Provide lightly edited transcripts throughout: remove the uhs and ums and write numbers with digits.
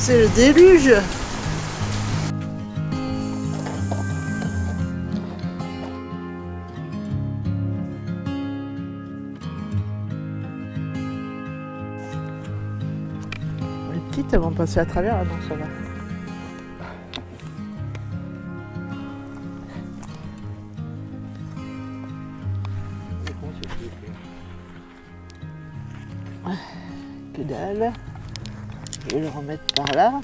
C'est le déluge. Les petites, elles vont passer à travers, ah non, ça va. Que dalle. Je vais le remettre par là.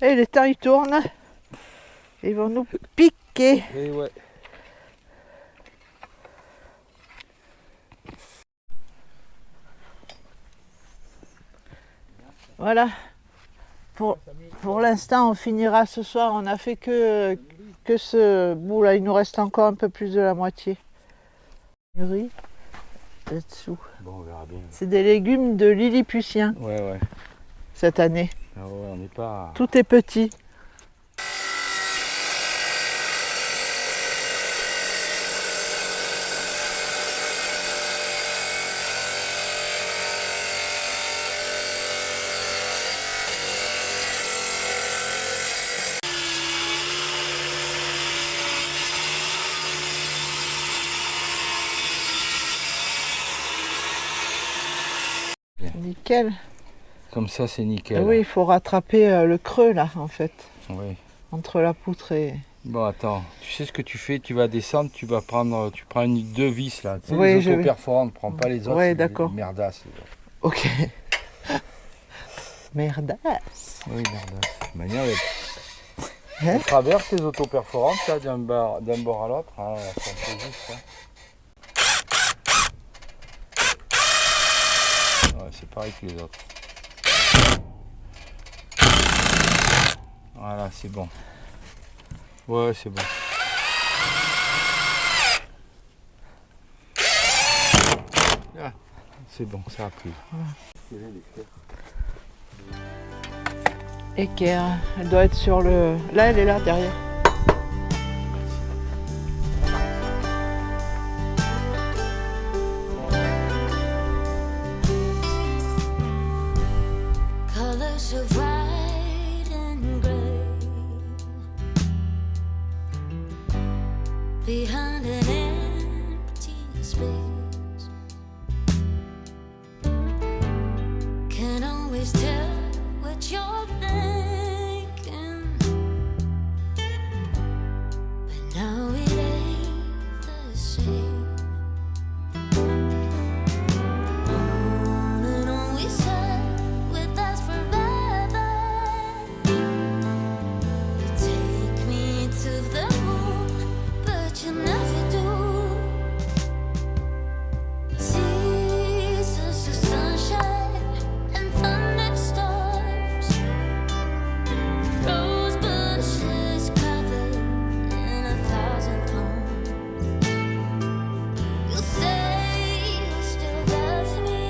Et les temps ils tournent. Ils vont nous piquer. Et ouais. Voilà. Pour l'instant, on finira ce soir. On n'a fait que ce bout là. Il nous reste encore un peu plus de la moitié. Riz là-dessous. Bon, on verra bien. C'est des légumes de Lilliputien Ouais, ouais. cette année. Ah ouais, on n'est pas... Tout est petit. Nickel. Comme ça, c'est nickel. Oui, il faut rattraper le creux là en fait, Oui. entre la poutre et... Bon, attends, tu sais ce que tu fais, tu vas descendre, tu prends deux vis là, tu sais, Oui, les autoperforantes, prends pas les autres, Ouais, c'est d'accord. des merdasses. Les autres. Ok. Merdasse. Oui, merdasses. De manière, Hein? on traverse les autoperforantes là, d'un bord à l'autre, hein, c'est un peu juste. Hein. Ouais, c'est pareil que les autres. Voilà, c'est bon. Ouais, c'est bon. Ah, c'est bon, ça a pris. Équerre. Elle doit être sur le... Là, elle est là, derrière. Colors of white and gray behind an empty space. Can't always tell what you're thinking, but now it ain't the same. On and on we said with us forever. You take me to the moon, but you never do. Seasons of sunshine and thunderstorms, rose bushes covered in 1,000 thorns. You say you still love me,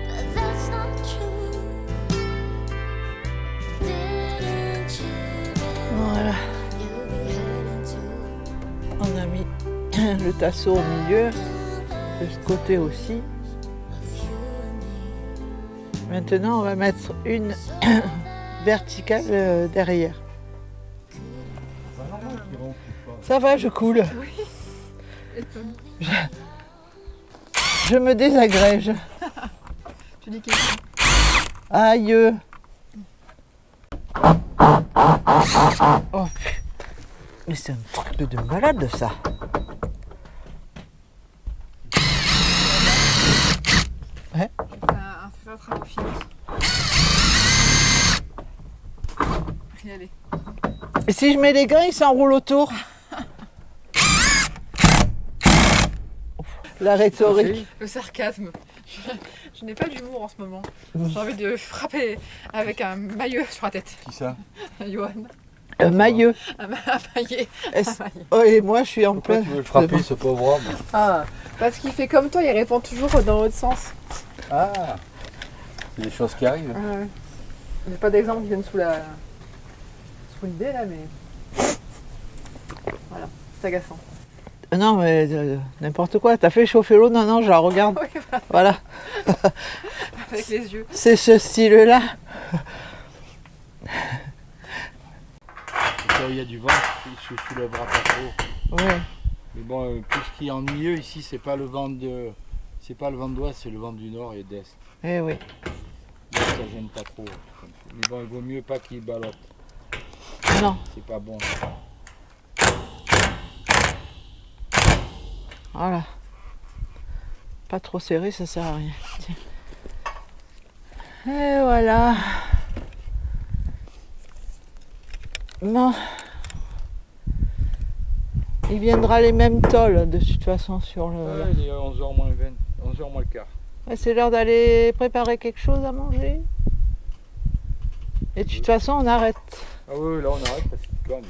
but that's not true. Didn't you Voilà. you'll be heading to On a mis le tasseau au milieu. De ce côté aussi. Maintenant, on va mettre une verticale derrière. Ça va, je coule. Je me désagrège. Tu dis qu'il est... Aïe. Oh, mais c'est un truc de malade ça. Ouais. un feutre à fini. Regardez. Et si je mets les gants, ils s'enroulent autour. La rhétorique. Le sarcasme. Je n'ai pas d'humour en ce moment. J'ai envie de frapper avec un maillot sur la tête. Qui ça? Johan. Mailleux. Un maillet. Oh, et moi, je suis en Pourquoi plein. tu veux le frapper, ce pauvre homme? Ah, parce qu'il fait comme toi, il répond toujours dans l'autre sens. Ah, c'est des choses qui arrivent. J'ai pas d'exemple qui viennent sous l'idée là, mais voilà, c'est agaçant. Non, mais n'importe quoi. T'as fait chauffer l'eau? Non, non, je la regarde. Oui, Voilà, avec les yeux. c'est ce style-là. Quand il y a du vent, il se soulèvera pas trop. Ouais. Mais bon, tout ce qui est ennuyeux ici, c'est pas le vent d'ouest, c'est le vent du nord et d'est. Eh oui. Donc ça gêne pas trop. Mais bon, il vaut mieux pas qu'il ballotte. Non, C'est pas bon. voilà. Pas trop serré, ça sert à rien. Tiens. Et voilà. Bon. Il viendra les mêmes tôles de toute façon sur le... Ouais, il est 11h moins 20, 11h moins le quart. Ouais, c'est l'heure d'aller préparer quelque chose à manger. Et de toute façon, on arrête. Ah oui, là on arrête parce qu'il cogne.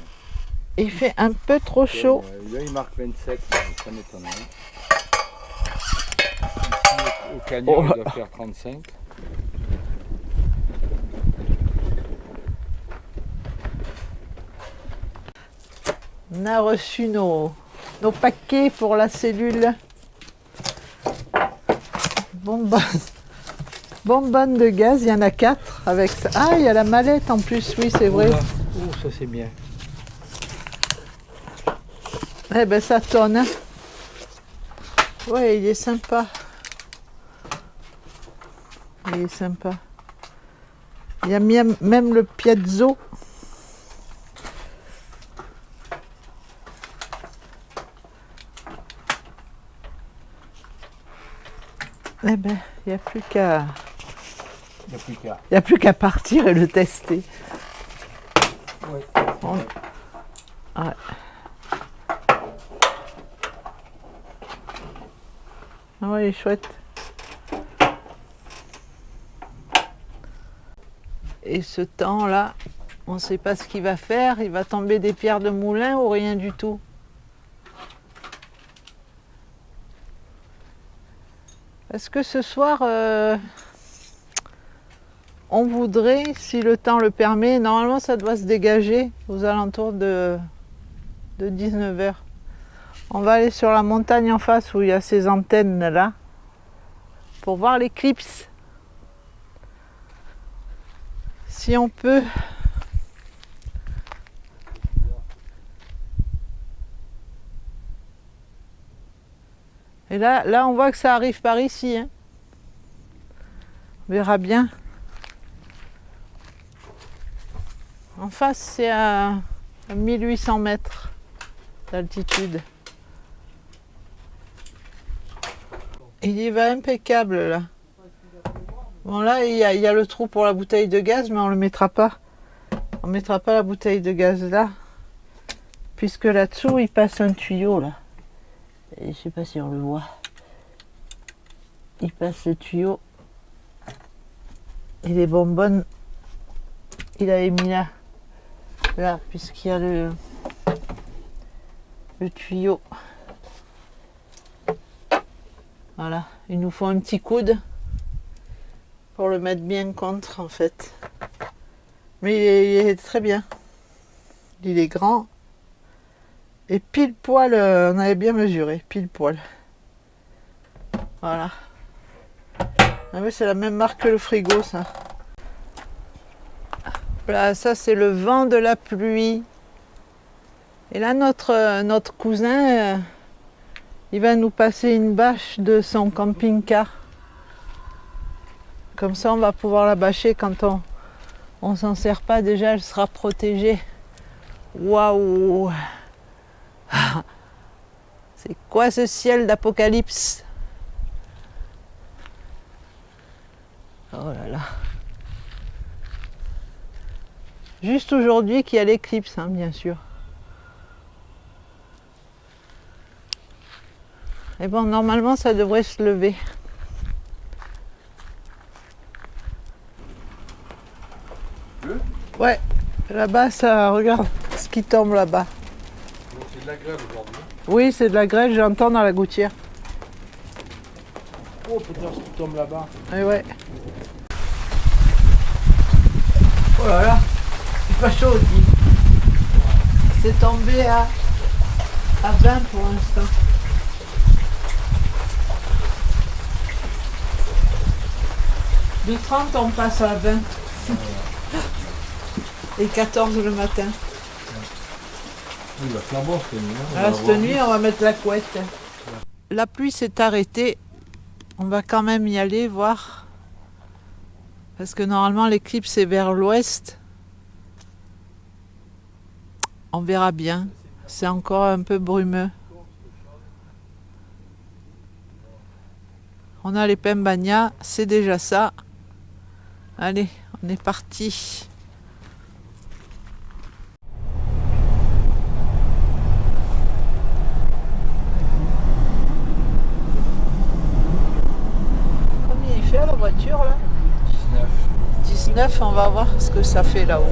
Il fait un peu trop chaud. Là il marque 27, ça m'étonnerait. Ici au Canyon, Oh. il doit faire 35. On a reçu nos paquets pour la cellule. Bonbonne de gaz, il y en a 4 avec ça. Ah, il y a la mallette en plus, oui, c'est vrai. Oh, ça c'est bien. Eh ben, ça tonne. Hein. Ouais, il est sympa. Il est sympa. Il y a même le piezo. Eh ben, il n'y a plus qu'à... Il n'y a plus qu'à. Il n'y a plus qu'à partir et le tester. Ouais. Ouais. Ah ouais, il est chouette. Et ce temps-là, on ne sait pas ce qu'il va faire. Il va tomber des pierres de moulin ou rien du tout. Est-ce que ce soir, on voudrait, si le temps le permet, normalement ça doit se dégager aux alentours de 19h. On va aller sur la montagne en face où il y a ces antennes là pour voir l'éclipse. Si on peut. Et là, on voit que ça arrive par ici. Hein. On verra bien. En face, c'est à 1800 mètres d'altitude. Il y va impeccable là. Bon là, il y a le trou pour la bouteille de gaz, mais on le mettra pas. On mettra pas la bouteille de gaz là. Puisque là-dessous, il passe un tuyau là. Et je sais pas si on le voit. Il passe le tuyau. Et les bonbonnes, il avait mis là. Là, puisqu'il y a le tuyau. Voilà. Il nous faut un petit coude pour le mettre bien contre en fait. Mais il est très bien. Il est grand. Et pile poil, on avait bien mesuré, pile poil. Voilà. Ah oui, c'est la même marque que le frigo, ça. Voilà, ça c'est le vent de la pluie. Et là, notre cousin, il va nous passer une bâche de son camping-car. Comme ça, on va pouvoir la bâcher quand on s'en sert pas. Déjà, elle sera protégée. Waouh! C'est quoi ce ciel d'apocalypse? Oh là là. Juste aujourd'hui qu'il y a l'éclipse, hein, bien sûr. Et bon, normalement, ça devrait se lever. Ouais, là-bas, ça, regarde ce qui tombe là-bas. Donc c'est de la grêle aujourd'hui. Oui, c'est de la grêle, j'entends dans la gouttière. Oh peut-être ce qui tombe là-bas. Et ouais. Oh là là, c'est pas chaud aussi. C'est tombé à 20 pour l'instant. De 30, on passe à 20. Et 14 le matin. Il va faire bon cette nuit. Ah, cette nuit, on va mettre la couette. La pluie s'est arrêtée. On va quand même y aller voir. Parce que normalement, l'éclipse est vers l'ouest. On verra bien. C'est encore un peu brumeux. On a les Pembagna, c'est déjà ça. Allez, on est parti. Combien il fait la voiture là? 19, on va voir ce que ça fait là-haut.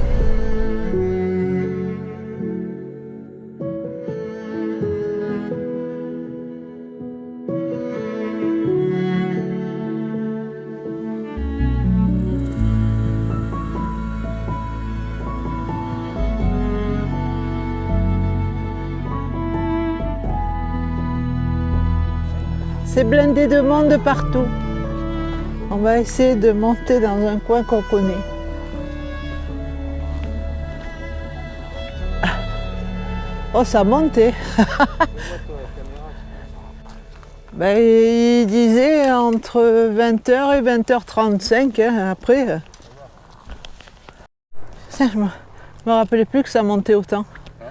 C'est blindé de monde partout. On va essayer de monter dans un coin qu'on connaît. Oh, ça montait. Ben, il disait entre 20h et 20h35. Hein, après, je me rappelais plus que ça montait autant. Il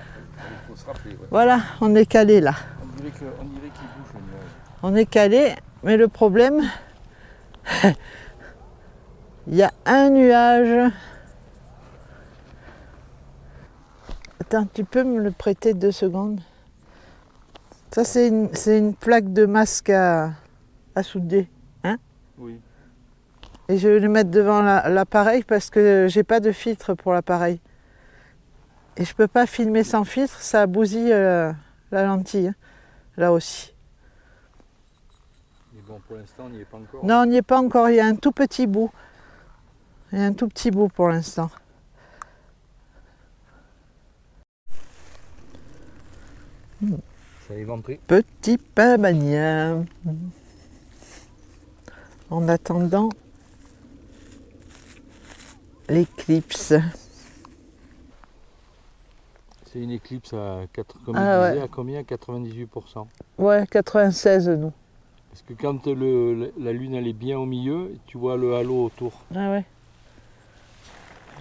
faut se rappeler. Ouais. Voilà, on est calé là. On dirait qu'il bouge le nuage. On est calé, mais le problème, il y a un nuage. Attends, tu peux me le prêter 2 secondes? Ça, c'est une plaque de masque à souder. Hein? Oui. Et je vais le mettre devant l'appareil parce que j'ai pas de filtre pour l'appareil. Et je peux pas filmer sans filtre, ça bousille la lentille. Hein, là aussi. Mais bon, pour l'instant, on n'y est pas encore. Non, on n'y est pas encore, il y a un tout petit bout. Il y a un tout petit bout pour l'instant. Ça a éventré. Petit Pembagna. En attendant l'éclipse. C'est une éclipse à, comme Ah, il disait, ouais. à combien? 98%. Ouais, 96 nous. Parce que quand la lune elle est bien au milieu, tu vois le halo autour. Ah ouais.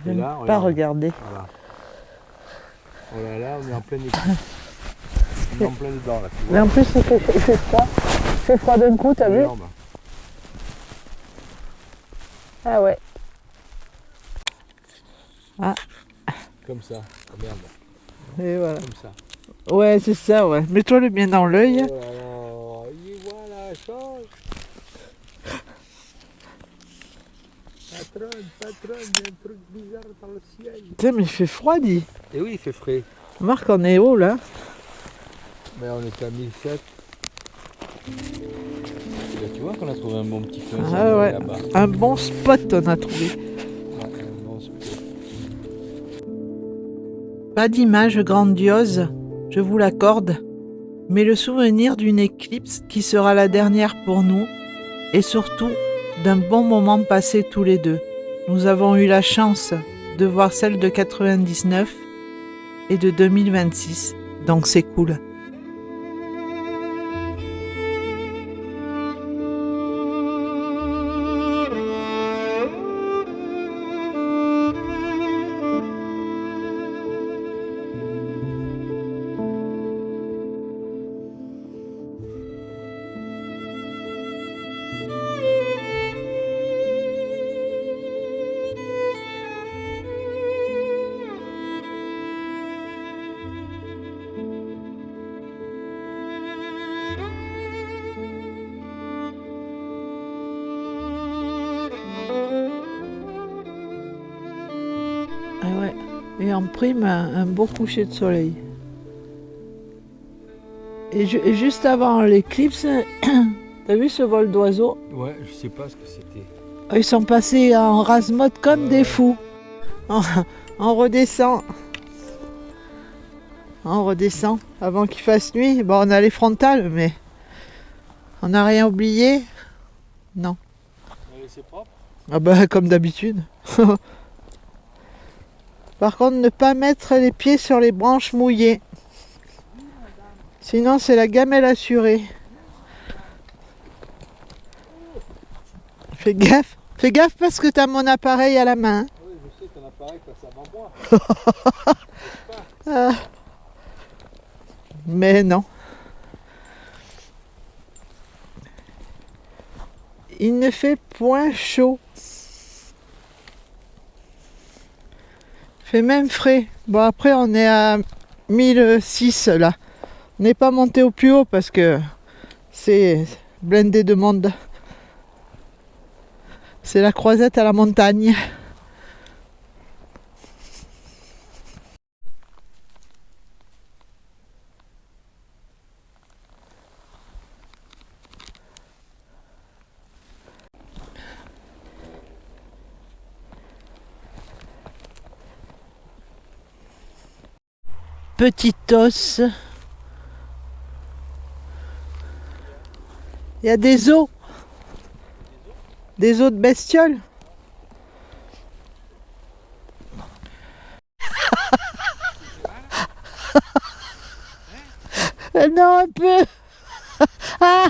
Je Et n'aime là, pas regarde. regarder. Voilà. Oh là là, on est en pleine éclipse. On est en plein dedans là. Tu Mais vois. en plus il fait froid. Il fait froid d'un coup, t'as vu? Énorme. Ah ouais. Comme ça. Oh, merde. Et voilà. Comme ça. Ouais, c'est ça, ouais. Mets-toi le bien dans l'œil. Oh là là, y voilà, change. Patronne, il y a un truc bizarre dans le ciel. Putain, mais il fait froid, dit. Et oui, il fait frais. Marc, on est haut là. Mais on est à 1007. Là, tu vois qu'on a trouvé un bon petit coin Ah ouais. là-bas. Un bon spot, on a trouvé. Ouais, un bon spot. Pas d'image grandiose, je vous l'accorde, mais le souvenir d'une éclipse qui sera la dernière pour nous et surtout d'un bon moment passé tous les deux. Nous avons eu la chance de voir celle de 99 et de 2026, donc c'est cool. Ah ouais, et en prime, un beau coucher de soleil. Et juste avant l'éclipse, t'as vu ce vol d'oiseaux? Ouais, je sais pas ce que c'était. Ils sont passés en rase-mode comme des fous. On redescend. On redescend avant qu'il fasse nuit. Bon, on a les frontales, mais on n'a rien oublié. Non. C'est propre. Ah bah comme d'habitude. Par contre, ne pas mettre les pieds sur les branches mouillées. Sinon, c'est la gamelle assurée. Fais gaffe. Fais gaffe parce que tu as mon appareil à la main. Oui, je sais, ton appareil passe avant moi. Ah. Mais non. Il ne fait point chaud. Il fait même frais. Bon, après, on est à 1006 là. On n'est pas monté au plus haut parce que c'est blindé de monde. C'est la croisette à la montagne. Petit os. Il y a des os. Des os de bestioles. Non, un peu. Ah.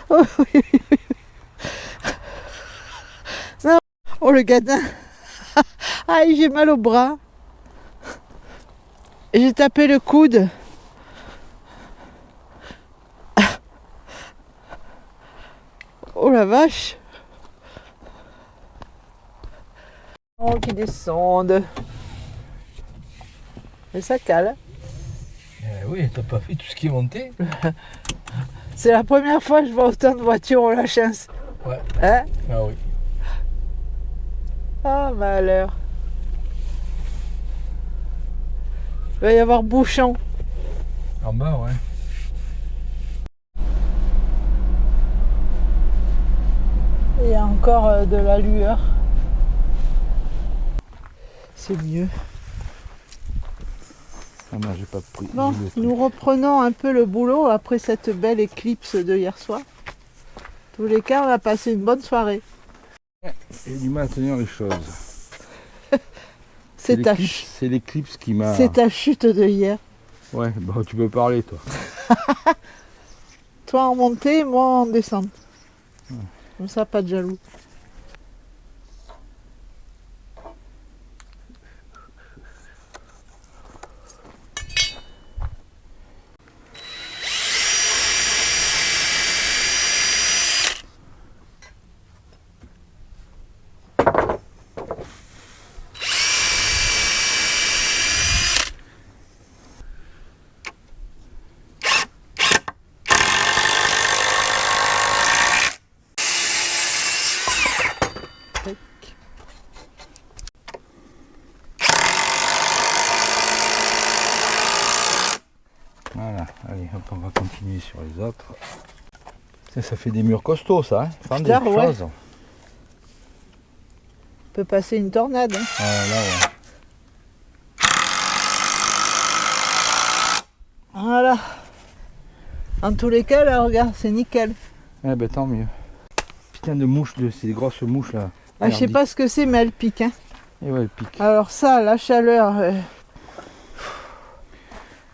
Oh, oui, oui, oui. Non. Oh, le gadin. Aïe, j'ai mal au bras. J'ai tapé le coude. Oh la vache. Oh, qui descendent. Et ça cale. Oui, t'as pas fait tout ce qui est monté. C'est la première fois que je vois autant de voitures au la chance. Ouais. Hein? Ah oui. Ah, malheur. Il va y avoir bouchon. En bas, ouais. Il y a encore de la lueur. C'est mieux. Ah non, j'ai pas pris. Bon, le truc. nous reprenons un peu le boulot après cette belle éclipse de hier soir. En tous les cas, on a passé une bonne soirée. J'ai du mal à tenir les choses. C'est ta, C'est l'éclipse qui m'a. c'est ta chute de hier. Ouais, bah tu peux parler toi. Toi en montée, moi en descente. Comme ça, pas de jaloux. Voilà, allez, hop, on va continuer sur les autres. Ça fait des murs costauds, ça, hein. Enfin, des Bizarre, ouais. choses. On peut passer une tornade. Hein. Ah, là, ouais. Voilà. En tous les cas, là, regarde, c'est nickel. Eh ben tant mieux. Putain de mouches, ces grosses mouches là. Ah, je sais pas ce que c'est, mais elle pique. Hein. Et ouais, elles piquent. Alors ça, la chaleur,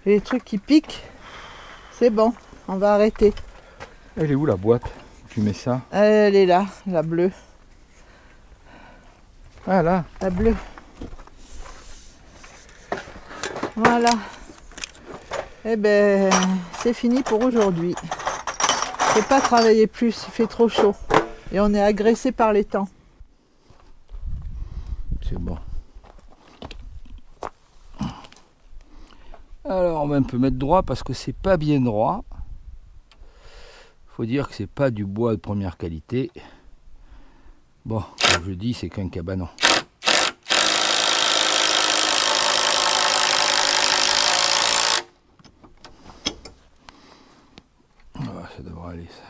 les trucs qui piquent, c'est bon, on va arrêter. Elle est où la boîte? Tu mets ça? Elle est là, la bleue. Ah là. La bleue. Voilà. Eh ben, c'est fini pour aujourd'hui. Je ne peux pas travailler plus, il fait trop chaud. Et on est agressé par les temps. C'est bon. Alors on va un peu mettre droit parce que c'est pas bien droit. Faut dire que c'est pas du bois de première qualité. Bon, comme je dis, c'est qu'un cabanon. Ah, ça devrait aller ça.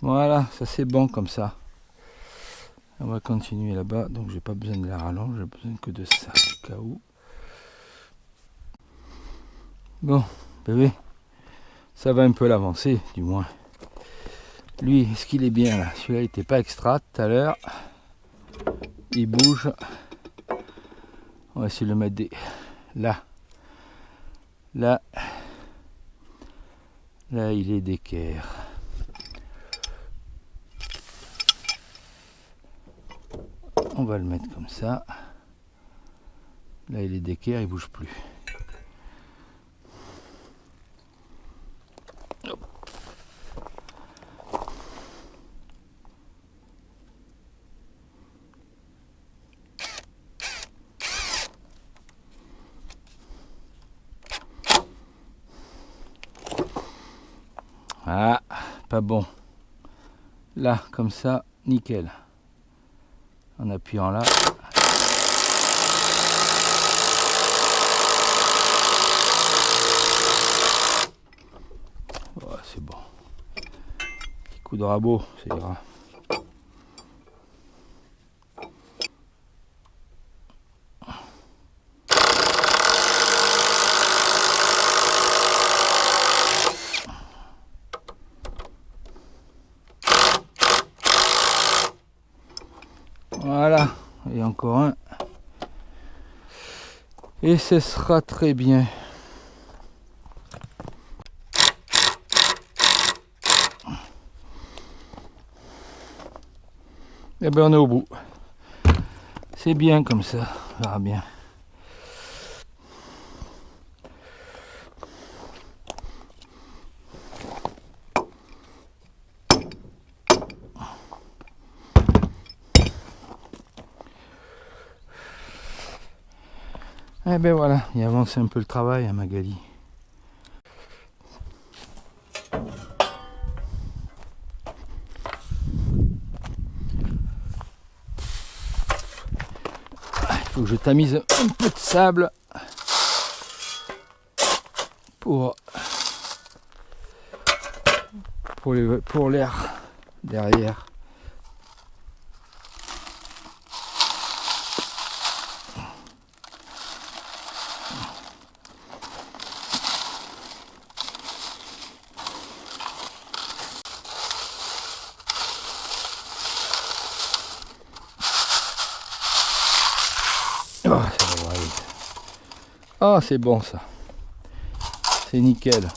Voilà, ça c'est bon comme ça. On va continuer là-bas, donc j'ai pas besoin de la rallonge, j'ai besoin que de ça, au cas où. Bon, bébé, ça va un peu l'avancer, du moins. Lui, est-ce qu'il est bien là? Celui-là il était pas extra tout à l'heure. Il bouge. On va essayer de le mettre là. Là. Là, il est d'équerre. On va le mettre comme ça. Là, il est d'équerre, il bouge plus. Hop. Ah, pas bon. Là, comme ça, nickel. En appuyant là. Oh, c'est bon. Petit coup de rabot, c'est ira. Voilà, et encore un. Et ce sera très bien. Et bien on est au bout. C'est bien comme ça, on verra bien. Eh ben voilà, il avance un peu le travail à Magali. Il faut que je tamise un peu de sable pour l'air derrière. Oh, ça va aller. Oh, c'est bon ça. C'est nickel.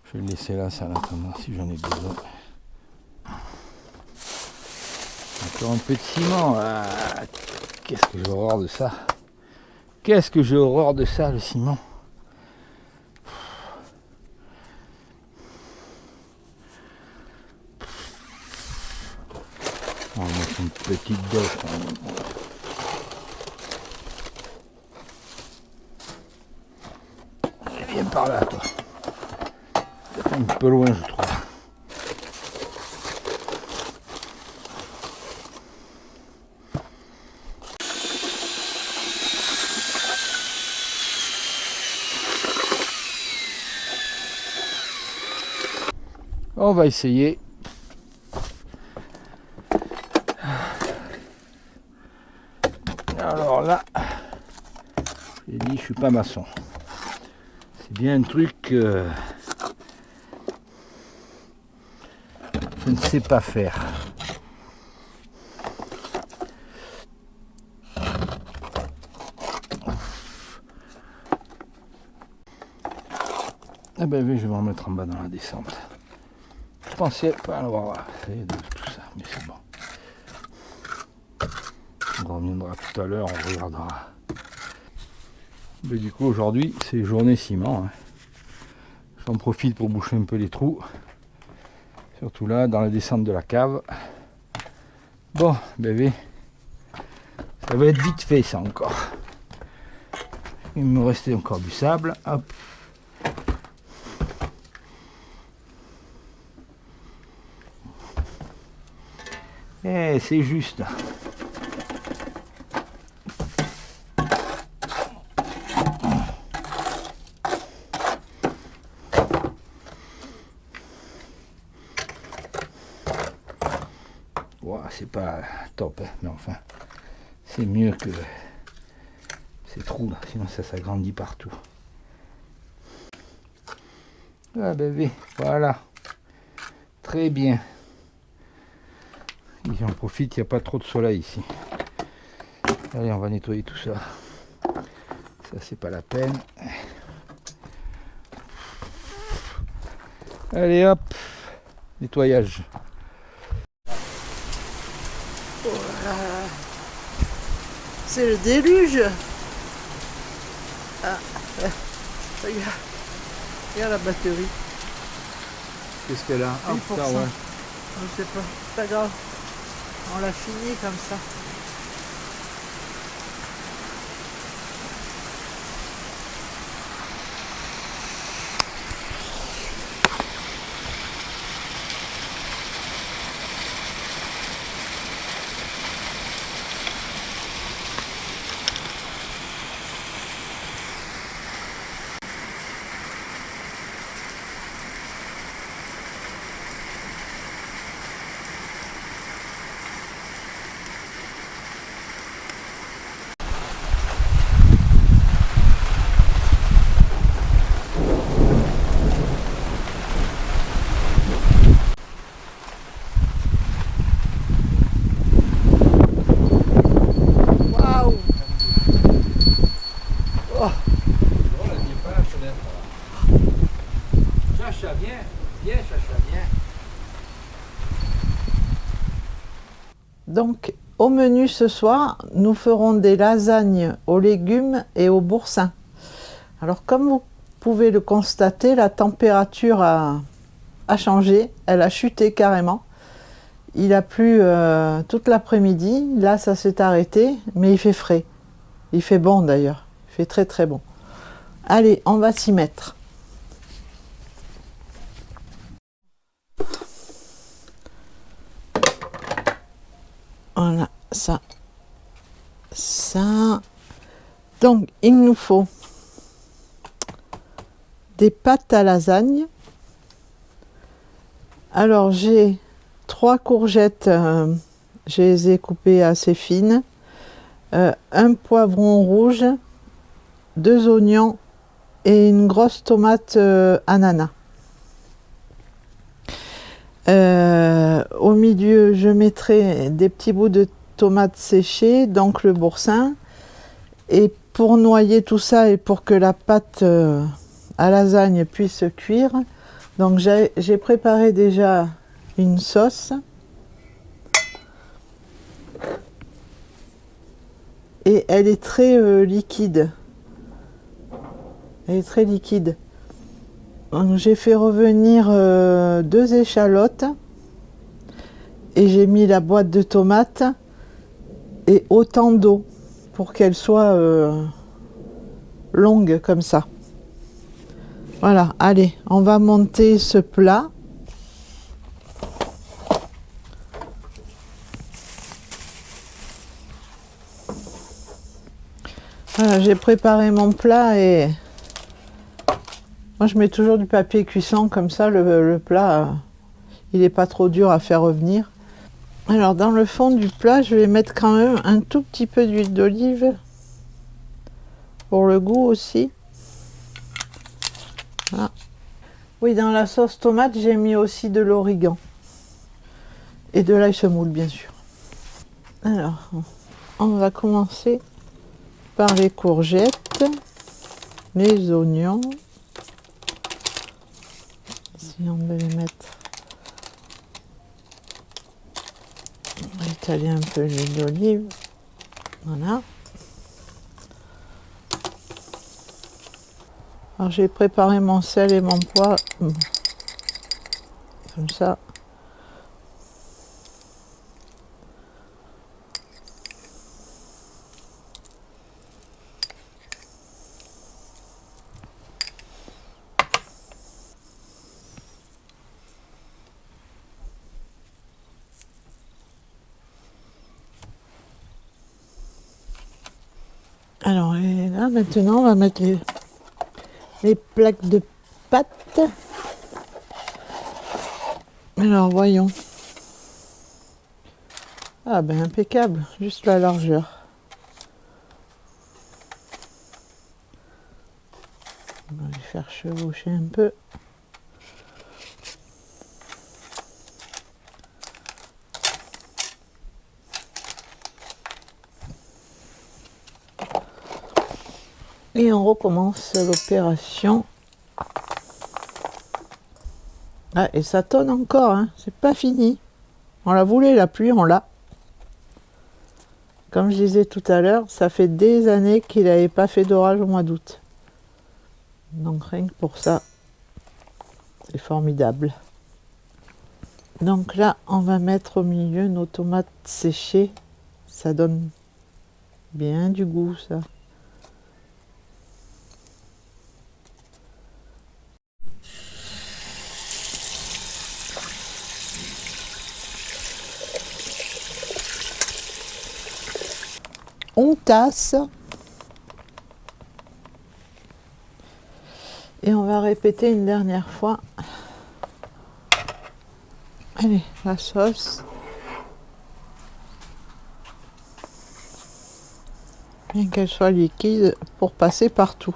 Je vais le laisser là, ça en attendant si j'en ai besoin. Encore un peu de ciment. Ah, qu'est-ce que j'ai horreur de ça. Qu'est-ce que j'ai horreur de ça, le ciment. On va mettre une petite dose. Viens par là, toi. C'est un peu loin, je trouve. On va essayer. Alors là, j'ai dit, je suis pas maçon. C'est bien un truc que je ne sais pas faire. Ah ben oui, je vais me remettre en bas dans la descente. Je pensais pas avoir fait de tout ça, mais c'est bon. On reviendra tout à l'heure, on regardera. Mais du coup aujourd'hui c'est journée ciment. Hein. J'en profite pour boucher un peu les trous. Surtout là dans la descente de la cave. Bon bébé, ça va être vite fait ça encore. Il me restait encore du sable. Hop. Eh, c'est juste. c'est pas top, hein, mais enfin, c'est mieux que ces trous là, sinon ça s'agrandit partout. Ah bébé, voilà. Très bien. Et j'en profite, il n'y a pas trop de soleil ici. Allez, on va nettoyer tout ça. Ça, c'est pas la peine. Allez hop, nettoyage. Voilà. C'est le déluge. Ah, regarde la batterie. Qu'est-ce qu'elle a? Ah, 8%. putain, ouais. Je sais pas, c'est pas grave. On l'a fini comme ça. Waouh! Oh. Chacha, viens, viens, Chacha, viens. Donc, au menu ce soir, nous ferons des lasagnes aux légumes et au boursin. Alors, comme vous pouvez le constater, la température a changé, elle a chuté carrément. Il a plu toute l'après-midi, là ça s'est arrêté, mais il fait frais. Il fait bon d'ailleurs, il fait très très bon. Allez, on va s'y mettre. Voilà, ça. Donc, il nous faut des pâtes à lasagne. Alors, j'ai 3 courgettes, je les ai coupées assez fines, un poivron rouge, 2 oignons et une grosse tomate ananas. Au milieu, je mettrai des petits bouts de tomates séchées, donc le boursin. Et pour noyer tout ça et pour que la pâte à lasagne puisse cuire, donc j'ai préparé déjà une sauce. Et elle est très liquide. Elle est très liquide. Donc j'ai fait revenir 2 échalotes et j'ai mis la boîte de tomates et autant d'eau pour qu'elle soit longue comme ça. Voilà, allez, on va monter ce plat. Voilà, j'ai préparé mon plat et moi je mets toujours du papier cuisson comme ça le plat il n'est pas trop dur à faire revenir. Alors dans le fond du plat je vais mettre quand même un tout petit peu d'huile d'olive pour le goût aussi. Voilà. Oui, dans la sauce tomate j'ai mis aussi de l'origan et de l'ail semoule bien sûr. Alors on va commencer par les courgettes, les oignons. Si on veut les mettre, on va étaler un peu l'huile d'olive. Voilà. Alors j'ai préparé mon sel et mon poivre comme ça. Alors et là maintenant on va mettre les plaques de pâte. Alors voyons. Ah ben impeccable, juste la largeur. On va les faire chevaucher un peu. Et on recommence l'opération. Ah, et ça tonne encore, hein. C'est pas fini. On la voulait, la pluie, on l'a. Comme je disais tout à l'heure, ça fait des années qu'il n'avait pas fait d'orage au mois d'août. Donc rien que pour ça, c'est formidable. Donc là, on va mettre au milieu nos tomates séchées. Ça donne bien du goût, ça. On tasse. Et on va répéter une dernière fois. Allez, la sauce. Bien qu'elle soit liquide pour passer partout.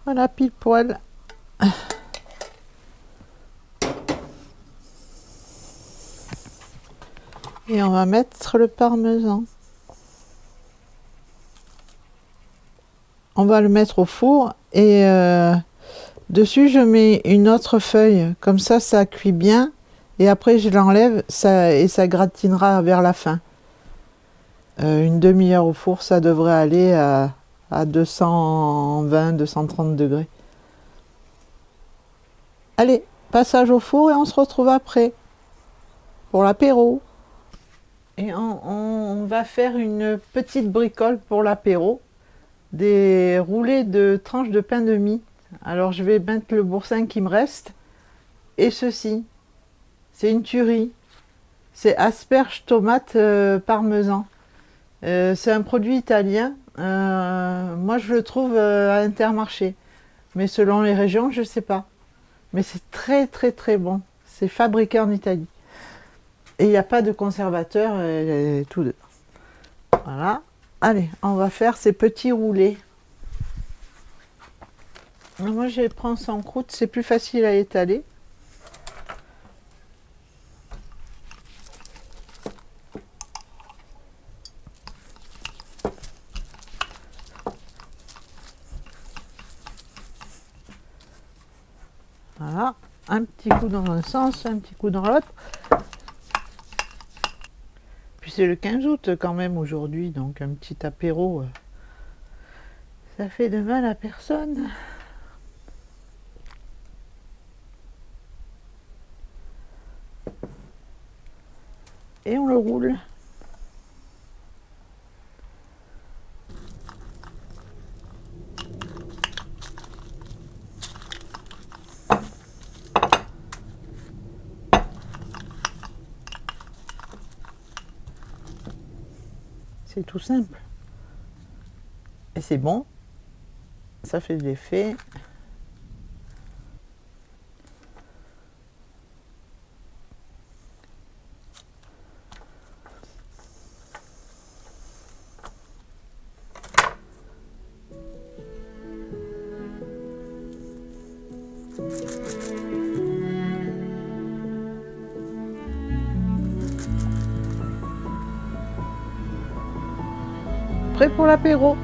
Voilà, pile poil. Et on va mettre le parmesan. On va le mettre au four et dessus je mets une autre feuille. Comme ça cuit bien. Et après je l'enlève et ça gratinera vers la fin. Une demi-heure au four, ça devrait aller à 220-230 degrés. Allez, passage au four et on se retrouve après pour l'apéro. Et on va faire une petite bricole pour l'apéro. Des roulés de tranches de pain de mie. Alors je vais mettre le boursin qui me reste. Et ceci, c'est une tuerie. C'est asperges, tomates, parmesan. C'est un produit italien. Moi je le trouve à Intermarché. Mais selon les régions, je ne sais pas. Mais c'est très très très bon. C'est fabriqué en Italie. Et il n'y a pas de conservateur, tout dedans. Voilà. Allez, on va faire ces petits roulés. Moi, je les prends sans croûte, c'est plus facile à étaler. Voilà, un petit coup dans un sens, un petit coup dans l'autre. Puis c'est le 15 août quand même aujourd'hui, donc un petit apéro, ça fait de mal à personne. Et on le roule. C'est tout simple. Et c'est bon. Ça fait de l'effet. Prêt pour l'apéro.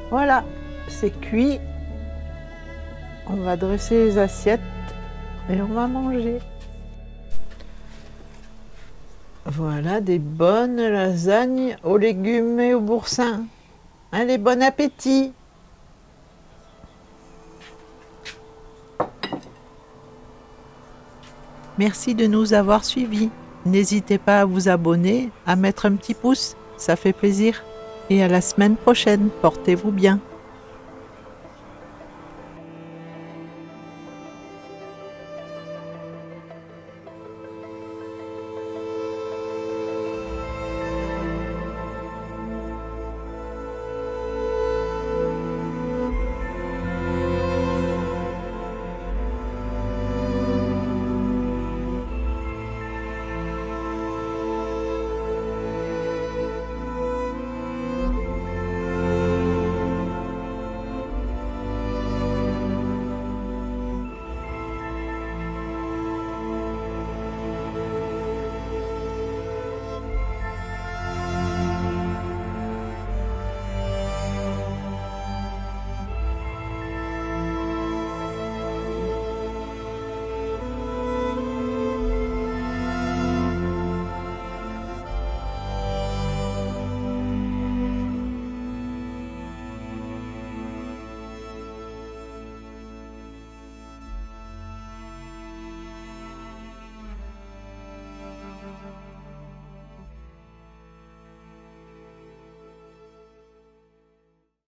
Voilà, c'est cuit. On va dresser les assiettes et on va manger. Voilà des bonnes lasagnes aux légumes et au boursin. Allez, bon appétit! Merci de nous avoir suivis. N'hésitez pas à vous abonner, à mettre un petit pouce, ça fait plaisir. Et à la semaine prochaine, portez-vous bien.